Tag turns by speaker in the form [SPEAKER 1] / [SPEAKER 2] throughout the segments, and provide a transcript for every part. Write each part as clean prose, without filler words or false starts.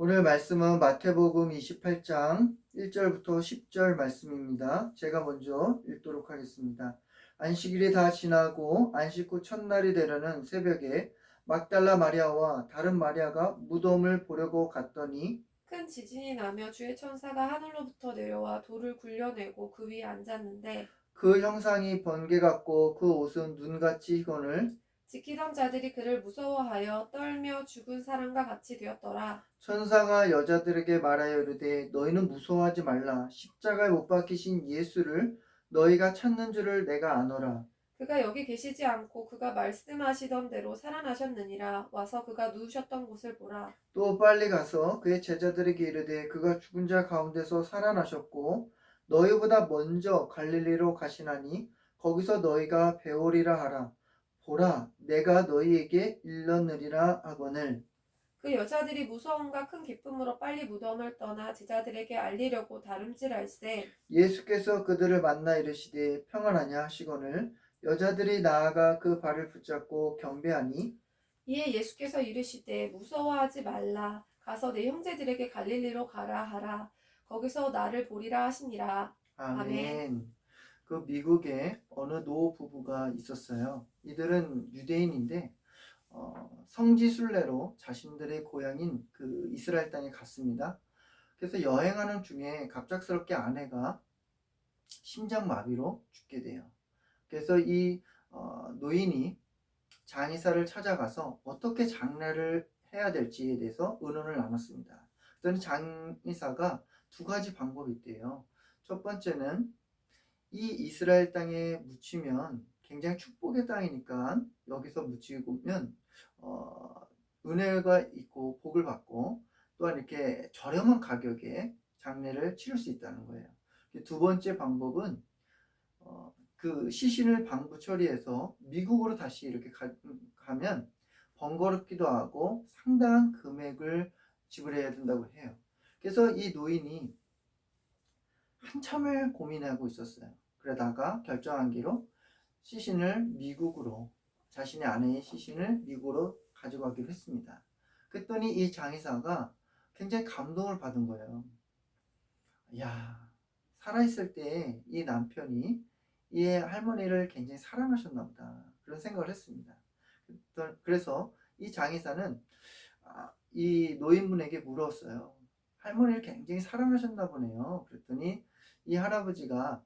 [SPEAKER 1] 오늘 말씀은 마태복음 28장 1절부터 10절 말씀입니다. 제가 먼저 읽도록 하겠습니다. 안식일이 다 지나고 안식 후 첫날이 되려는 새벽에 막달라 마리아와 다른 마리아가 무덤을 보려고 갔더니
[SPEAKER 2] 큰 지진이 나며 주의 천사가 하늘로부터 내려와 돌을 굴려내고 그 위에 앉았는데
[SPEAKER 1] 그 형상이 번개 같고 그 옷은 눈같이 희건을
[SPEAKER 2] 지키던 자들이 그를 무서워하여 떨며 죽은 사람과 같이 되었더라.
[SPEAKER 1] 천사가 여자들에게 말하여 이르되 너희는 무서워하지 말라. 십자가에 못 박히신 예수를 너희가 찾는 줄을 내가 아노라.
[SPEAKER 2] 그가 여기 계시지 않고 그가 말씀하시던 대로 살아나셨느니라. 와서 그가 누우셨던 곳을 보라.
[SPEAKER 1] 또 빨리 가서 그의 제자들에게 이르되 그가 죽은 자 가운데서 살아나셨고 너희보다 먼저 갈릴리로 가시나니 거기서 너희가 배우리라 하라. 보라, 내가 너희에게 일렀느니라 하거늘.
[SPEAKER 2] 그 여자들이 무서움과 큰 기쁨으로 빨리 무덤을 떠나 제자들에게 알리려고 다름질할세.
[SPEAKER 1] 예수께서 그들을 만나 이르시되 평안하냐 하시거늘 여자들이 나아가 그 발을 붙잡고 경배하니
[SPEAKER 2] 이에 예수께서 이르시되 무서워하지 말라. 가서 내 형제들에게 갈릴리로 가라 하라. 거기서 나를 보리라 하시니라. 아멘.
[SPEAKER 1] 아멘. 그 미국에 어느 노 부부가 있었어요. 이들은 유대인인데 성지 순례로 자신들의 고향인 그 이스라엘 땅에 갔습니다. 그래서 여행하는 중에 갑작스럽게 아내가 심장마비로 죽게 돼요. 그래서 이 노인이 장의사를 찾아가서 어떻게 장례를 해야 될지에 대해서 의논을 나눴습니다. 그랬더니 장의사가 두 가지 방법이 있대요. 첫 번째는 이 이스라엘 땅에 묻히면 굉장히 축복의 땅이니까 여기서 묻히면 은혜가 있고 복을 받고 또한 이렇게 저렴한 가격에 장례를 치를 수 있다는 거예요. 두 번째 방법은 그 시신을 방부 처리해서 미국으로 다시 이렇게 가면 번거롭기도 하고 상당한 금액을 지불해야 된다고 해요. 그래서 이 노인이 한참을 고민하고 있었어요. 그러다가 결정한 시신을 미국으로 자신의 아내의 시신을 미국으로 가져가기로 했습니다. 그랬더니 이 장의사가 굉장히 감동을 받은 거예요. 야, 살아있을 때 이 남편이 이 할머니를 굉장히 사랑하셨나 보다. 그런 생각을 했습니다. 그래서 이 장의사는 이 노인분에게 물었어요. 할머니를 굉장히 사랑하셨나 보네요. 그랬더니 이 할아버지가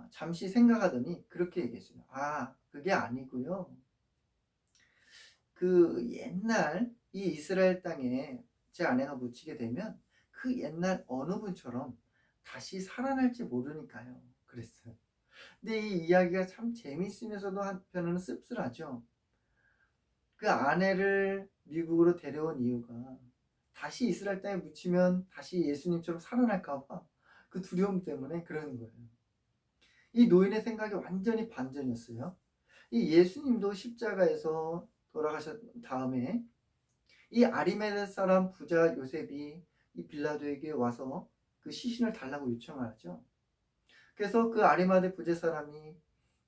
[SPEAKER 1] 잠시 생각하더니 그렇게 얘기했어요. 그게 아니고요. 그 옛날 이 이스라엘 땅에 제 아내가 묻히게 되면 그 옛날 어느 분처럼 다시 살아날지 모르니까요. 그랬어요. 근데 이 이야기가 참 재미있으면서도 한편으로는 씁쓸하죠. 그 아내를 미국으로 데려온 이유가 다시 이스라엘 땅에 묻히면 다시 예수님처럼 살아날까 봐 그 두려움 때문에 그러는 거예요. 이 노인의 생각이 완전히 반전이었어요. 이 예수님도 십자가에서 돌아가신 다음에 이 아리메데 사람 부자 요셉이 이 빌라도에게 와서 그 시신을 달라고 요청하죠. 그래서 그 아리마대 부자 사람이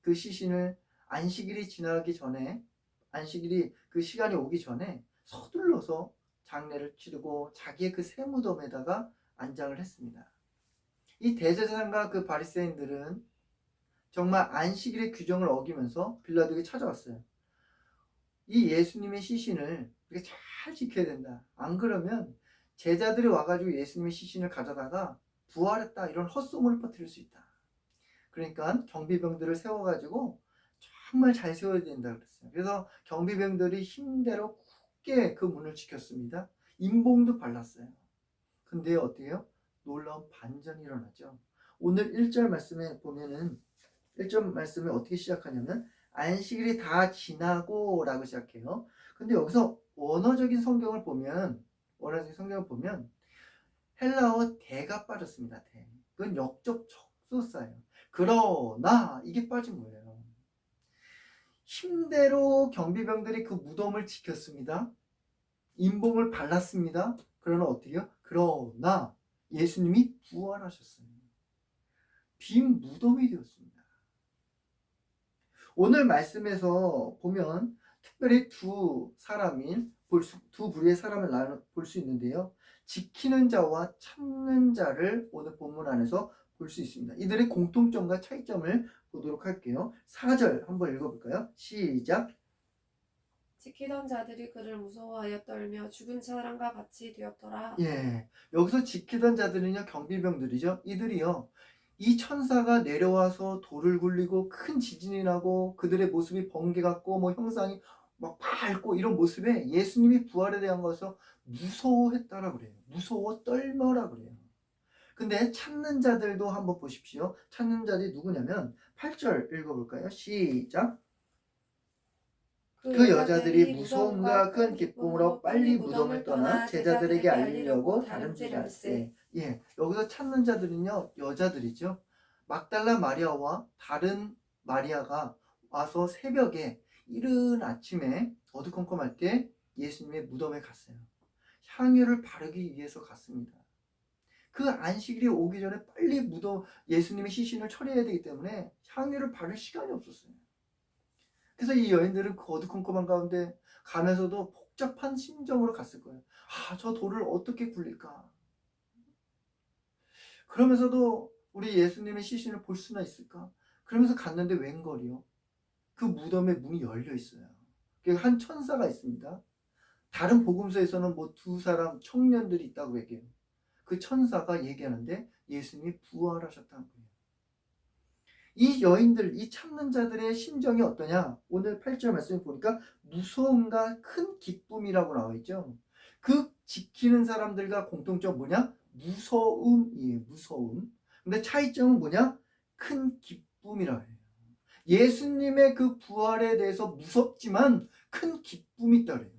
[SPEAKER 1] 그 시신을 안식일이 지나기 전에 안식일이 그 시간이 오기 전에 서둘러서 장례를 치르고 자기의 그 새 무덤에다가 안장을 했습니다. 이 대제사장과 그 바리새인들은 정말 안식일의 규정을 어기면서 빌라도에게 찾아왔어요. 이 예수님의 시신을 우리가 잘 지켜야 된다. 안 그러면 제자들이 와가지고 예수님의 시신을 가져다가 부활했다 이런 헛소문을 퍼뜨릴 수 있다. 그러니까 경비병들을 세워가지고 정말 잘 세워야 된다 그랬어요. 그래서 경비병들이 힘대로 굳게 그 문을 지켰습니다. 인봉도 발랐어요. 근데 어때요? 놀라운 반전이 일어나죠. 오늘 1절 말씀에 보면은 1절 말씀을 어떻게 시작하냐면 안식일이 다 지나고 라고 시작해요. 근데 여기서 원어적인 성경을 보면 헬라어 대가 빠졌습니다. 대. 그건 역적 접속사예요. 그러나 이게 빠진 거예요. 힘대로 경비병들이 그 무덤을 지켰습니다. 인봉을 발랐습니다. 그러나 어떻게요? 그러나 예수님이 부활하셨어요. 빈 무덤이 되었습니다. 오늘 말씀에서 보면 특별히 두 사람인 두 부류의 사람을 볼 수 있는데요. 지키는 자와 참는 자를 오늘 본문 안에서 볼 수 있습니다. 이들의 공통점과 차이점을 보도록 할게요. 4절 한번 읽어볼까요? 시작.
[SPEAKER 2] 지키던 자들이 그를 무서워하여 떨며 죽은 사람과 같이 되었더라.
[SPEAKER 1] 예, 여기서 지키던 자들은요, 경비병들이죠. 이들이요, 이 천사가 내려와서 돌을 굴리고 큰 지진이 나고 그들의 모습이 번개 같고 뭐 형상이 막 밝고 이런 모습에 예수님이 부활에 대한 것을 무서워했다라 그래요. 무서워 떨머라 그래요. 근데 찾는 자들도 한번 보십시오. 찾는 자들이 누구냐면 8절 읽어볼까요? 시작. 그 여자들이 무서움과 큰 기쁨으로 빨리 무덤을 떠나 제자들에게 알리려고 다름질할세. 예, 여기서 찾는 자들은요, 여자들이죠. 막달라 마리아와 다른 마리아가 와서 새벽에 이른 아침에 어두컴컴할 때 예수님의 무덤에 갔어요. 향유를 바르기 위해서 갔습니다. 그 안식일이 오기 전에 빨리 예수님의 시신을 처리해야 되기 때문에 향유를 바를 시간이 없었어요. 그래서 이 여인들은 그 어두컴컴한 가운데 가면서도 복잡한 심정으로 갔을 거예요. 아, 저 돌을 어떻게 굴릴까? 그러면서도 우리 예수님의 시신을 볼 수나 있을까? 그러면서 갔는데 웬걸이요? 그 무덤의 문이 열려 있어요. 한 천사가 있습니다. 다른 복음서에서는 뭐 두 사람 청년들이 있다고 얘기해요. 그 천사가 얘기하는데 예수님이 부활하셨다는 거예요. 이 여인들, 이 참는 자들의 심정이 어떠냐? 오늘 8절 말씀을 보니까 무서움과 큰 기쁨이라고 나와 있죠. 그 지키는 사람들과 공통점 뭐냐? 무서움이에요. 무서움. 근데 차이점은 뭐냐? 큰 기쁨이라 해요. 예수님의 그 부활에 대해서 무섭지만 큰 기쁨이 있다 그래요.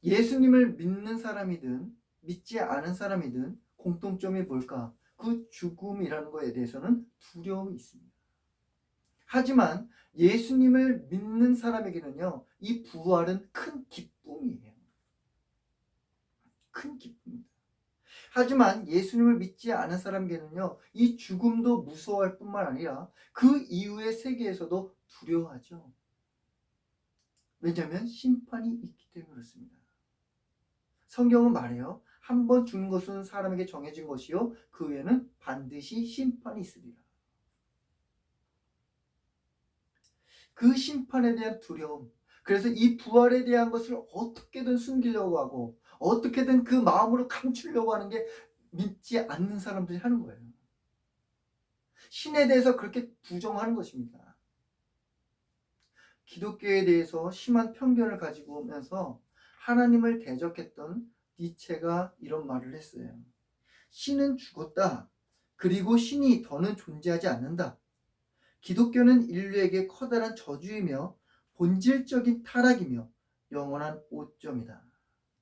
[SPEAKER 1] 예수님을 믿는 사람이든 믿지 않은 사람이든 공통점이 뭘까? 그 죽음이라는 것에 대해서는 두려움이 있습니다. 하지만 예수님을 믿는 사람에게는요, 이 부활은 큰 기쁨이에요. 큰 기쁨입니다. 하지만 예수님을 믿지 않은 사람에게는요, 이 죽음도 무서워할 뿐만 아니라 그 이후의 세계에서도 두려워하죠. 왜냐하면 심판이 있기 때문에 그렇습니다. 성경은 말해요. 한 번 죽는 것은 사람에게 정해진 것이요 그 후에는 반드시 심판이 있으리라. 그 심판에 대한 두려움, 그래서 이 부활에 대한 것을 어떻게든 숨기려고 하고 어떻게든 그 마음으로 감추려고 하는 게 믿지 않는 사람들이 하는 거예요. 신에 대해서 그렇게 부정하는 것입니다. 기독교에 대해서 심한 편견을 가지고 오면서 하나님을 대적했던 니체가 이런 말을 했어요. 신은 죽었다. 그리고 신이 더는 존재하지 않는다. 기독교는 인류에게 커다란 저주이며 본질적인 타락이며 영원한 오점이다.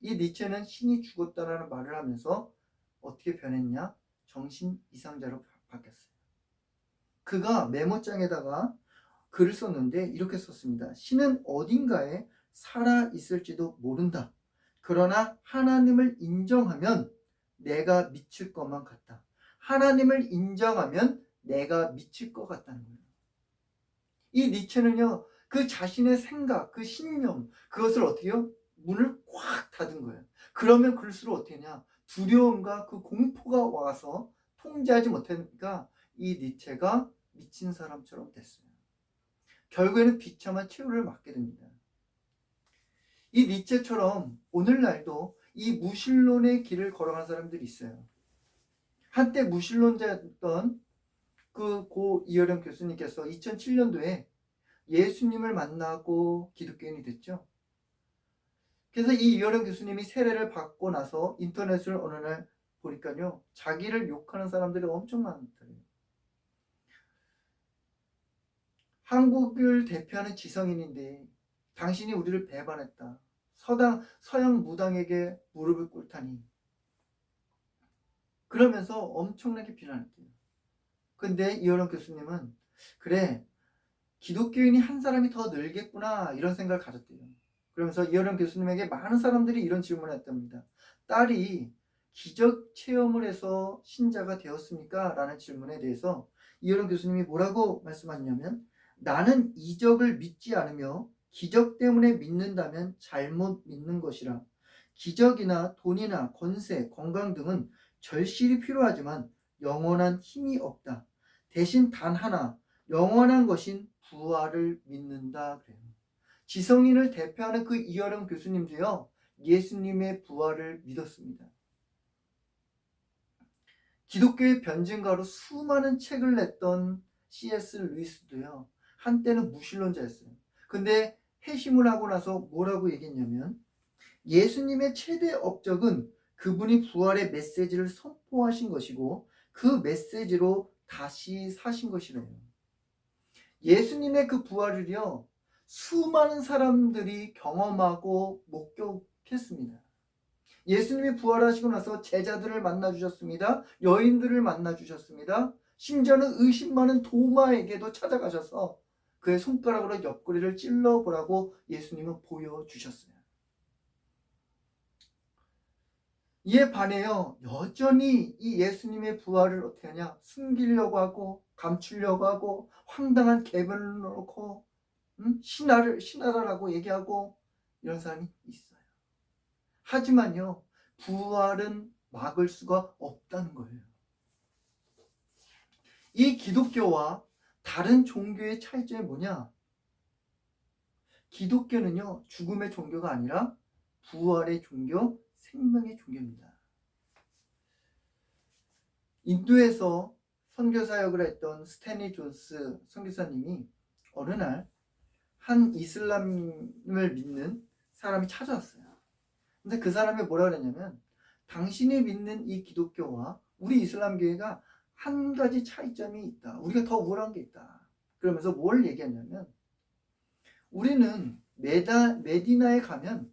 [SPEAKER 1] 이 니체는 신이 죽었다라는 말을 하면서 어떻게 변했냐? 정신 이상자로 바뀌었어요. 그가 메모장에다가 글을 썼는데 이렇게 썼습니다. 신은 어딘가에 살아 있을지도 모른다. 그러나 하나님을 인정하면 내가 미칠 것만 같다. 하나님을 인정하면 내가 미칠 것 같다는 거예요. 이 니체는요, 그 자신의 생각, 그 신념, 그것을 어떻게 해요? 문을 꽉 닫은 거예요. 그러면 그럴수록 어떻게 하냐? 두려움과 그 공포가 와서 통제하지 못하니까 이 니체가 미친 사람처럼 됐어요. 결국에는 비참한 최후를 맞게 됩니다. 이 니체처럼 오늘날도 이 무신론의 길을 걸어가는 사람들이 있어요. 한때 무신론자였던 그 고 이어령 교수님께서 2007년도에 예수님을 만나고 기독교인이 됐죠. 그래서 이 이어령 교수님이 세례를 받고 나서 인터넷을 어느 날 보니까요, 자기를 욕하는 사람들이 엄청 많더래요. 한국을 대표하는 지성인인데 당신이 우리를 배반했다. 서양 무당에게 무릎을 꿇다니. 그러면서 엄청나게 비난했대요. 근데 이어령 교수님은 그래, 기독교인이 한 사람이 더 늘겠구나 이런 생각을 가졌대요. 그러면서 이어령 교수님에게 많은 사람들이 이런 질문을 했답니다. 딸이 기적 체험을 해서 신자가 되었습니까? 라는 질문에 대해서 이어령 교수님이 뭐라고 말씀하셨냐면, 나는 이적을 믿지 않으며 기적 때문에 믿는다면 잘못 믿는 것이라. 기적이나 돈이나 권세, 건강 등은 절실히 필요하지만 영원한 힘이 없다. 대신 단 하나, 영원한 것인 부활을 믿는다. 그래요. 지성인을 대표하는 그 이어령 교수님도요, 예수님의 부활을 믿었습니다. 기독교의 변증가로 수많은 책을 냈던 C.S. 루이스도요, 한때는 무신론자였어요. 근데 회심을 하고 나서 뭐라고 얘기했냐면, 예수님의 최대 업적은 그분이 부활의 메시지를 선포하신 것이고 그 메시지로 다시 사신 것이래요. 예수님의 그 부활을요, 수많은 사람들이 경험하고 목격했습니다. 예수님이 부활하시고 나서 제자들을 만나 주셨습니다. 여인들을 만나 주셨습니다. 심지어는 의심 많은 도마에게도 찾아가셔서 그의 손가락으로 옆구리를 찔러보라고 예수님은 보여주셨어요. 이에 반해요, 여전히 이 예수님의 부활을 어떻게 하냐, 숨기려고 하고 감추려고 하고 황당한 계변을 놓고 신하라고 얘기하고 이런 사람이 있어요. 하지만요, 부활은 막을 수가 없다는 거예요. 이 기독교와 다른 종교의 차이점이 뭐냐? 기독교는요, 죽음의 종교가 아니라 부활의 종교, 생명의 종교입니다. 인도에서 선교 사역을 했던 스탠리 존스 선교사님이 어느 날 한 이슬람을 믿는 사람이 찾아왔어요. 근데 그 사람이 뭐라 그랬냐면, 당신이 믿는 이 기독교와 우리 이슬람교회가 한 가지 차이점이 있다. 우리가 더 우월한 게 있다. 그러면서 뭘 얘기했냐면, 우리는 메디나에 가면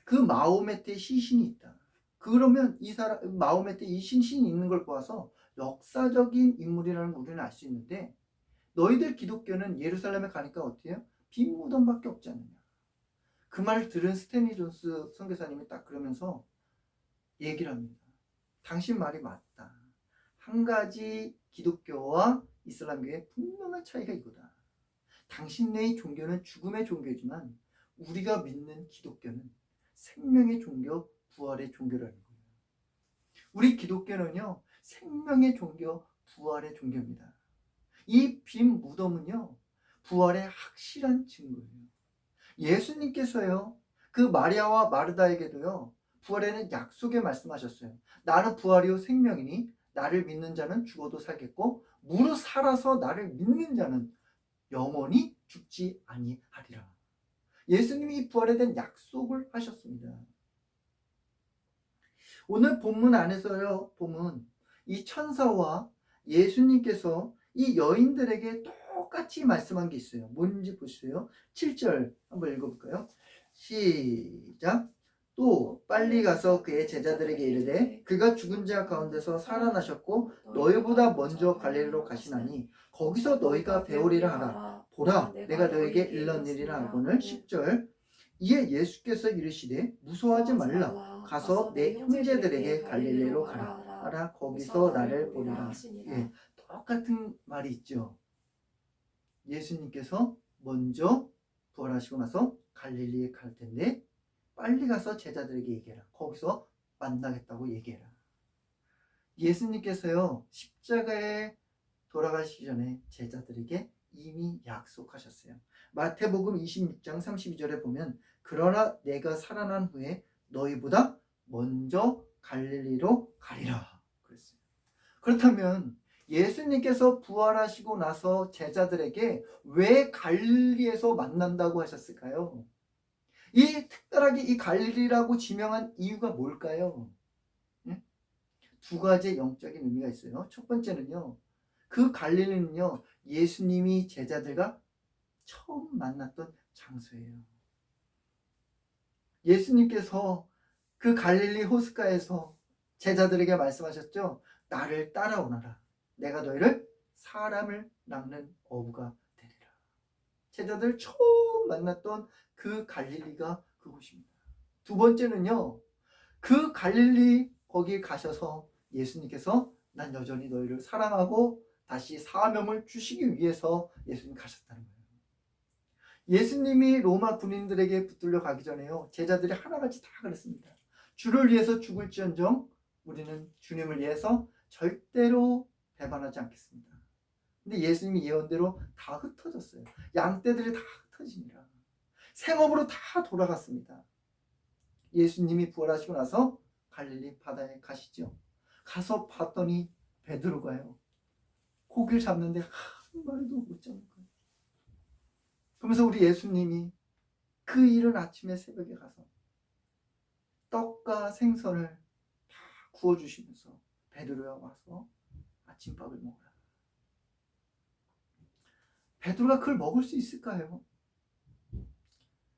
[SPEAKER 1] 그 마호메트의 시신이 있다. 그러면 이 사람 마호메트 이 시신이 있는 걸 보아서 역사적인 인물이라는 걸 우리는 알 수 있는데, 너희들 기독교는 예루살렘에 가니까 어때요? 빈 무덤밖에 없지 않느냐. 그 말을 들은 스탠리 존스 선교사님이 딱 그러면서 얘기를 합니다. 당신 말이 맞다. 한 가지 기독교와 이슬람교의 분명한 차이가 이거다. 당신네의 종교는 죽음의 종교지만 우리가 믿는 기독교는 생명의 종교, 부활의 종교라는 거예요. 우리 기독교는요, 생명의 종교, 부활의 종교입니다. 이 빈 무덤은요, 부활의 확실한 증거예요. 예수님께서요, 그 마리아와 마르다에게도요, 부활에는 약속에 말씀하셨어요. 나는 부활이요 생명이니 나를 믿는 자는 죽어도 살겠고 무릇 살아서 나를 믿는 자는 영원히 죽지 아니하리라. 예수님이 이 부활에 대한 약속을 하셨습니다. 오늘 본문 안에서요, 보면 이 천사와 예수님께서 이 여인들에게 똑같이 말씀한 게 있어요. 뭔지 보세요. 7절 한번 읽어볼까요? 시작. 또 빨리 가서 그의 제자들에게 이르되 그가 죽은 자 가운데서 살아나셨고 너희보다 먼저 갈릴리로 가시나니 거기서 너희가 배우리라 하라. 보라, 내가 너에게 일러내리라 하거늘. 10절. 이에 예수께서 이르시되 무서워하지 말라. 가서 내 형제들에게 갈릴리로 가라. 거기서 나를 보리라. 예, 똑같은 말이 있죠. 예수님께서 먼저 부활하시고 나서 갈릴리에 갈 텐데 빨리 가서 제자들에게 얘기해라. 거기서 만나겠다고 얘기해라. 예수님께서요, 십자가에 돌아가시기 전에 제자들에게 이미 약속하셨어요. 마태복음 26장 32절에 보면 그러나 내가 살아난 후에 너희보다 먼저 갈릴리로 가리라 그랬어요. 그렇다면 예수님께서 부활하시고 나서 제자들에게 왜 갈릴리에서 만난다고 하셨을까요? 이 특별하게 이 갈릴리라고 지명한 이유가 뭘까요? 두 가지 영적인 의미가 있어요. 첫 번째는요, 그 갈릴리는요, 예수님이 제자들과 처음 만났던 장소예요. 예수님께서 그 갈릴리 호숫가에서 제자들에게 말씀하셨죠. 나를 따라오너라. 내가 너희를 사람을 낚는 어부가 되리라. 제자들 처음 만났던 그 갈릴리가 그곳입니다. 두 번째는요, 그 갈릴리 거기에 가셔서 예수님께서 난 여전히 너희를 사랑하고 다시 사명을 주시기 위해서 예수님 가셨다는 거예요. 예수님이 로마 군인들에게 붙들려 가기 전에요, 제자들이 하나같이 다 그랬습니다. 주를 위해서 죽을지언정 우리는 주님을 위해서 절대로 배반하지 않겠습니다. 근데 예수님이 예언대로 다 흩어졌어요. 양떼들이 다 흩어지니라. 생업으로 다 돌아갔습니다. 예수님이 부활하시고 나서 갈릴리 바다에 가시죠. 가서 봤더니 베드로가요, 고기를 잡는데 한 마리도 못 잡는 거예요. 그러면서 우리 예수님이 그 이른 아침에 새벽에 가서 떡과 생선을 다 구워주시면서 베드로야 와서 아침밥을 먹어라. 베드로가 그걸 먹을 수 있을까요?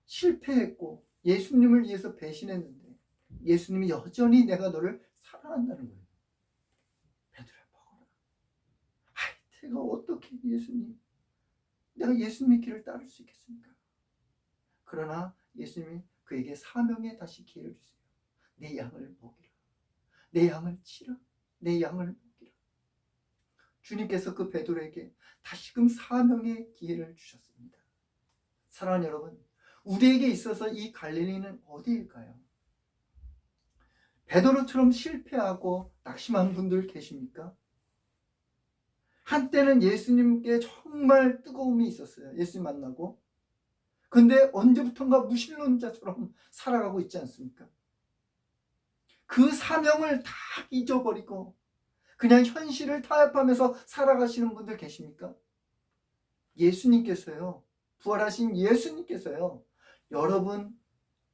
[SPEAKER 1] 실패했고 예수님을 위해서 배신했는데 예수님이 여전히 내가 너를 사랑한다는 거예요. 베드로야 먹어라. 아이, 내가 어떻게 내가 예수님의 길을 따를 수 있겠습니까? 그러나 예수님이 그에게 사명에 다시 기회를 주세요. 내 양을 먹이라. 내 양을 치라. 내 양을 먹이라. 주님께서 그 베드로에게 다시금 사명의 기회를 주셨습니다. 사랑하는 여러분, 우리에게 있어서 이 갈릴리는 어디일까요? 베드로처럼 실패하고 낙심한 분들 계십니까? 한때는 예수님께 정말 뜨거움이 있었어요. 예수님 만나고. 근데 언제부턴가 무신론자처럼 살아가고 있지 않습니까? 그 사명을 다 잊어버리고 그냥 현실을 타협하면서 살아가시는 분들 계십니까? 예수님께서요, 부활하신 예수님께서요, 여러분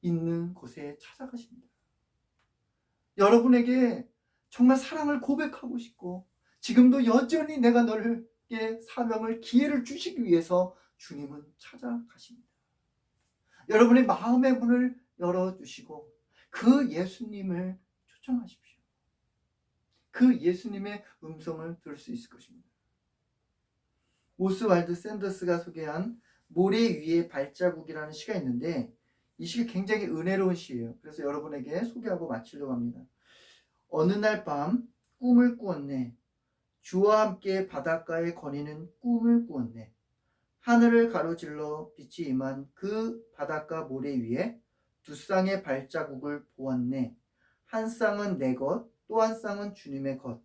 [SPEAKER 1] 있는 곳에 찾아가십니다. 여러분에게 정말 사랑을 고백하고 싶고 지금도 여전히 내가 너에게 사명을 기회를 주시기 위해서 주님은 찾아가십니다. 여러분의 마음의 문을 열어주시고 그 예수님을 초청하십시오. 그 예수님의 음성을 들을 수 있을 것입니다. 오스왈드 샌더스가 소개한 모래 위의 발자국이라는 시가 있는데 이 시가 굉장히 은혜로운 시예요. 그래서 여러분에게 소개하고 마치려고 합니다. 어느 날 밤 꿈을 꾸었네. 주와 함께 바닷가에 거니는 꿈을 꾸었네. 하늘을 가로질러 빛이 임한 그 바닷가 모래 위에 두 쌍의 발자국을 보았네. 한 쌍은 내 것, 또 한 쌍은 주님의 것.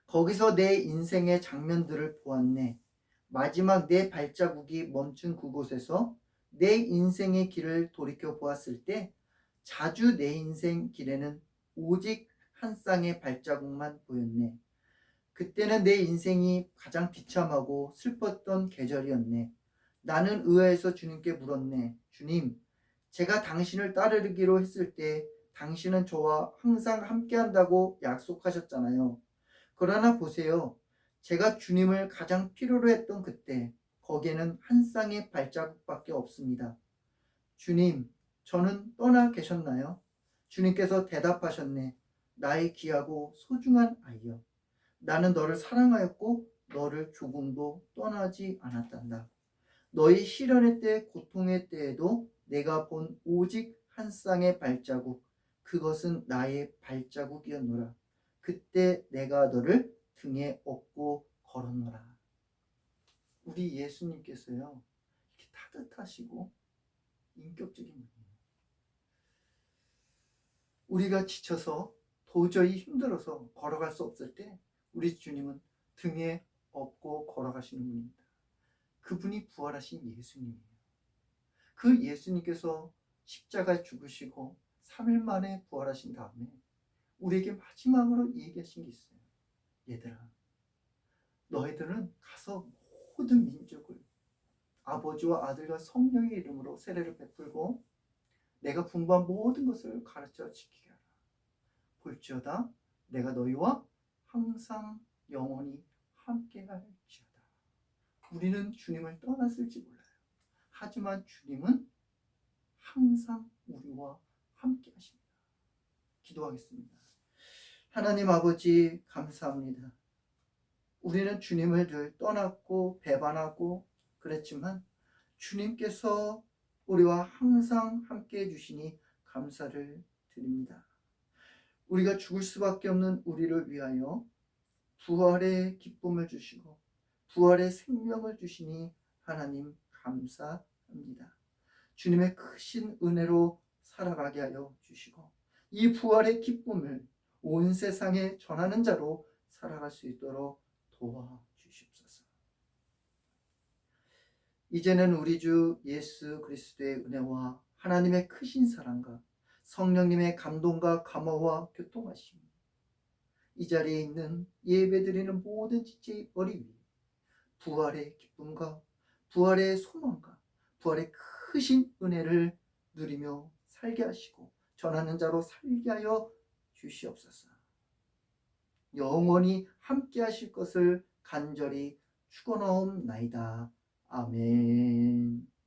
[SPEAKER 1] 거기서 내 인생의 장면들을 보았네. 마지막 내 발자국이 멈춘 그곳에서 내 인생의 길을 돌이켜 보았을 때 자주 내 인생 길에는 오직 한 쌍의 발자국만 보였네. 그때는 내 인생이 가장 비참하고 슬펐던 계절이었네. 나는 의아해서 주님께 물었네. 주님, 제가 당신을 따르기로 했을 때 당신은 저와 항상 함께한다고 약속하셨잖아요. 그러나 보세요. 제가 주님을 가장 필요로 했던 그때 거기에는 한 쌍의 발자국밖에 없습니다. 주님, 저는 떠나 계셨나요? 주님께서 대답하셨네. 나의 귀하고 소중한 아이여. 나는 너를 사랑하였고 너를 조금도 떠나지 않았단다. 너희 시련의 때, 고통의 때에도 내가 본 오직 한 쌍의 발자국, 그것은 나의 발자국이었노라. 그때 내가 너를 등에 업고 걸었노라. 우리 예수님께서요, 이렇게 따뜻하시고 인격적인 분이에요. 우리가 지쳐서 도저히 힘들어서 걸어갈 수 없을 때 우리 주님은 등에 업고 걸어가시는 분입니다. 그분이 부활하신 예수님이에요. 그 예수님께서 십자가에 죽으시고 3일 만에 부활하신 다음에 우리에게 마지막으로 얘기하신 게 있어요. 얘들아, 너희들은 가서 모든 민족을 아버지와 아들과 성령의 이름으로 세례를 베풀고 내가 분부한 모든 것을 가르쳐 지키게 하라. 볼지어다 내가 너희와 항상 영원히 함께 할지어다. 우리는 주님을 떠났을지 몰라요. 하지만 주님은 항상 우리와 함께 하십니다. 기도하겠습니다. 하나님 아버지, 감사합니다. 우리는 주님을 늘 떠났고 배반하고 그랬지만 주님께서 우리와 항상 함께 해주시니 감사를 드립니다. 우리가 죽을 수밖에 없는 우리를 위하여 부활의 기쁨을 주시고 부활의 생명을 주시니 하나님 감사합니다. 주님의 크신 은혜로 살아가게 하여 주시고 이 부활의 기쁨을 온 세상에 전하는 자로 살아갈 수 있도록 도와주십소서. 이제는 우리 주 예수 그리스도의 은혜와 하나님의 크신 사랑과 성령님의 감동과 감화와 교통하심, 이 자리에 있는 예배드리는 모든 지체의 머리 위에 부활의 기쁨과 부활의 소망과 부활의 크신 은혜를 누리며 살게 하시고 전하는 자로 살게 하여 주시옵소서. 영원히 함께 하실 것을 간절히 축원하옵나이다. 아멘.